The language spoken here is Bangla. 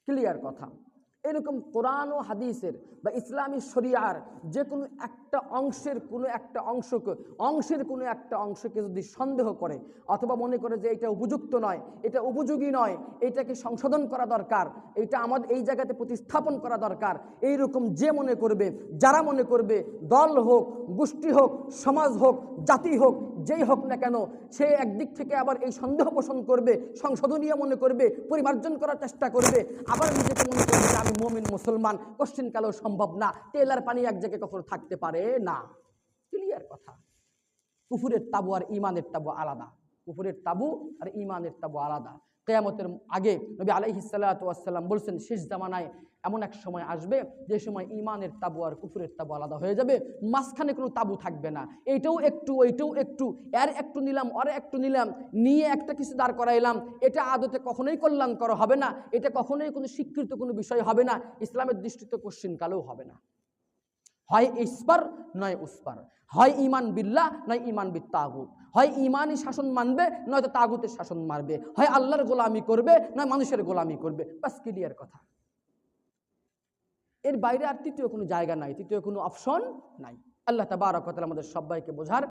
ক্লিয়ার কথা। এরকম কোরআন ও হাদিসের বা ইসলামী শরিয়ার যে কোনো একটা অংশের কোনো একটা অংশকে যদি সন্দেহ করে অথবা মনে করে যে এটা উপযুক্ত নয়, এটা উপযোগী নয়, এটাকে সংশোধন করা দরকার, এটা আমাদের এই জায়গাতে প্রতিস্থাপন করা দরকার, এইরকম যে মনে করবে, যারা মনে করবে, দল হোক, গোষ্ঠী হোক, সমাজ হোক, জাতি হোক, যেই হোক না কেন, সে একদিক থেকে আবার এই সন্দেহ পোষণ করবে, সংশোধনীয় মনে করবে, পরিমার্জন করার চেষ্টা করবে, আবার নিজেকে মনে করবে যে আমি মুমিন মুসলমান, কোশ্চিনকালেও সম্ভব না, তেলার পানি এক জায়গায় কখনো থাকতে পারে না। ক্লিয়ার কথা। কুফুরের তাবু আর ঈমানের তাবু আলাদা, কুফুরের তাবু আর ঈমানের তাবু আলাদা। কিয়ামতের আগে নবী আলাইহিস সালাতু ওয়াস সালাম বলেছেন, শেষ জামানায় এমন এক সময় আসবে যে সময় ঈমানের তাবু আর কুফুরের তাবু আলাদা হয়ে যাবে, মাঝখানে কোনো তাবু থাকবে না। এইটাও একটু, ওইটাও একটু, এর একটু নিলাম, ওর একটু নিলাম, নিয়ে একটা কিছু দাঁড় করাইলাম, এটা আদতে কখনোই কল্যাণকর হবে না, এটা কখনোই কোনো স্বীকৃত কোনো বিষয় হবে না, ইসলামের দৃষ্টিতে কোশ্চিনকালেও হবে না। হয় ইসপার নয় উসপার, হয় ঈমান বিল্লাহ নয় ঈমান বিত তাগুত, হয় ঈমানি শাসন মানবে নয়তো তাগুতের শাসন মারবে, হয় আল্লাহর গোলামি করবে নয় মানুষের গোলামি করবে। বাস ক্লিয়ার কথা। এর বাইরে আর তৃতীয় কোনো জায়গা নাই, তৃতীয় কোনো অপশন নাই। আল্লাহ তাবারক ওয়া তাআলা আমাদের সবাইকে বোঝার